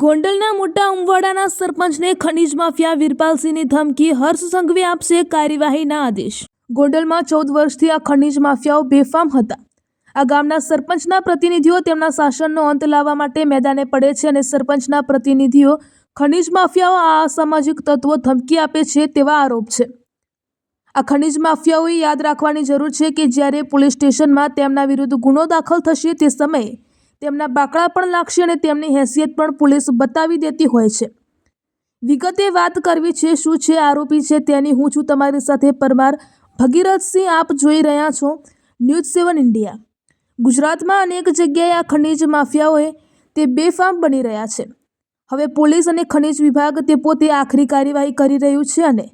ગોંડલના મોટા ઉમવાડાના સરપંચને ખનીજ માફિયા વીરપાલસિંહની ધમકી, હર્ષ સંઘવી આપશે કાર્યવાહીના આદેશ। ગોંડલમાં 14 વર્ષથી આ ખનીજ માફિયાઓ બેફામ હતા। આ ગામના સરપંચના પ્રતિનિધિઓ તેમના શાસનનો અંત લાવવા માટે મેદાને પડે છે અને સરપંચના પ્રતિનિધિઓ ખનીજ માફિયાઓ આ અસામાજિક તત્વો ધમકી આપે છે તેવા આરોપ છે। આ ખનીજ માફિયાઓએ યાદ રાખવાની જરૂર છે કે જ્યારે પોલીસ સ્ટેશનમાં તેમના વિરુદ્ધ ગુનો દાખલ થશે તે સમયે તેમના બાકડા પણ લાગશે અને તેમની હેસિયત પણ પોલીસ બતાવી દેતી હોય છે। વિગતે વાત કરવી છે, શું છે આરોપી છે તેની। હું છું તમારી સાથે પરમાર ભગીરથસિંહ। આપ જોઈ રહ્યા છો ન્યૂઝ 7 ઇન્ડિયા। ગુજરાતમાં અનેક જગ્યાએ આ ખનીજ માફિયાઓએ તે બેફામ બની રહ્યા છે। હવે પોલીસ અને ખનીજ વિભાગ તે પોતે આખરી કાર્યવાહી કરી રહ્યું છે અને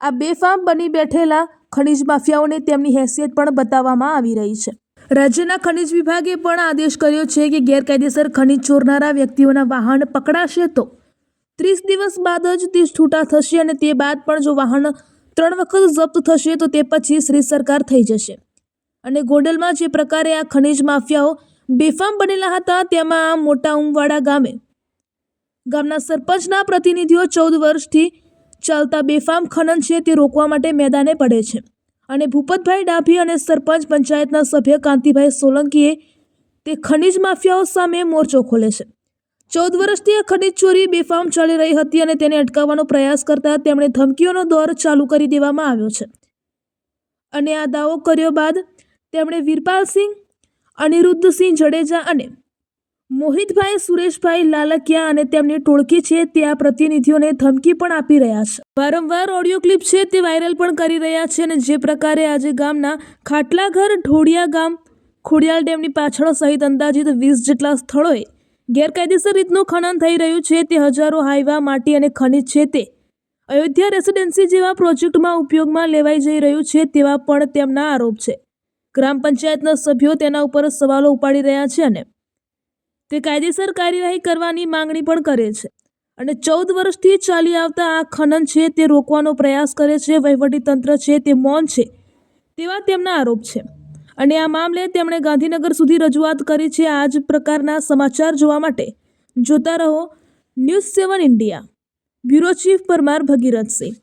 આ બેફામ બની બેઠેલા ખનીજ માફિયાઓને તેમની હેસિયત પણ બતાવવામાં આવી રહી છે। રાજ્યના ખનીજ વિભાગે પણ આદેશ કર્યો છે કે ગેરકાયદેસર ખનીજ ચોરનારા વ્યક્તિઓના વાહન પકડાશે તો 30 દિવસ બાદ જ તે છૂટા થશે અને તે બાદ પણ જો વાહન 3 વખત જપ્ત થશે તો તે પછી શ્રી સરકાર થઈ જશે। અને ગોંડલમાં જે પ્રકારે આ ખનીજ માફિયાઓ બેફામ બનેલા હતા તેમાં આ મોટા ઉમવાડા ગામના સરપંચના પ્રતિનિધિઓ 14 વર્ષથી ચાલતા બેફામ ખનન છે તે રોકવા માટે મેદાને પડે છે અને ભૂપતભાઈ ડાભી અને સરપંચ પંચાયતના સભ્ય કાંતિભાઈ સોલંકીએ તે ખનીજ માફિયાઓ સામે મોરચો ખોલે છે। 14 વર્ષથી આ ખનીજ ચોરી બેફામ ચાલી રહી હતી અને તેને અટકાવવાનો પ્રયાસ કરતા તેમણે ધમકીઓનો દોર ચાલુ કરી દેવામાં આવ્યો છે અને આ દાવો કર્યો બાદ તેમણે વીરપાલસિંહ, અનિરુદ્ધસિંહ જાડેજા અને મોહિતભાઈ સુરેશભાઈ લાલકિયા અને તેમની ટોળકી છે તે આ પ્રતિનિધિઓને ધમકી પણ આપી રહ્યા છે। વારંવાર ઓડિયો ક્લિપ છે તે વાયરલ પણ કરી રહ્યા છે અને જે પ્રકારે આજે ગામના ખાટલાઘર, ઢોળિયા ગામ, ખોડિયાલ ડેમની પાછળ સહિત અંદાજિત 20 જેટલા સ્થળોએ ગેરકાયદેસર રીતનું ખનન થઈ રહ્યું છે તે હજારો હાઈવા, માટી અને ખનીજ છે તે અયોધ્યા રેસિડેન્સી જેવા પ્રોજેક્ટમાં ઉપયોગમાં લેવાઈ જઈ રહ્યું છે તેવા પણ તેમના આરોપ છે। ગ્રામ પંચાયતના સભ્યો તેના ઉપર સવાલો ઉપાડી રહ્યા છે અને તે કાયદેસર કાર્યવાહી કરવાની માંગણી પણ કરે છે અને 14 વર્ષથી ચાલી આવતા આ ખનન છે તે રોકવાનો પ્રયાસ કરે છે। વહીવટીતંત્ર છે તે મૌન છે તેવા તેમના આરોપ છે અને આ મામલે તેમણે ગાંધીનગર સુધી રજૂઆત કરી છે। આ જ પ્રકારના સમાચાર જોવા માટે જોતા રહો news 7 India. Bureau chief Parmar Bhagirathsinh.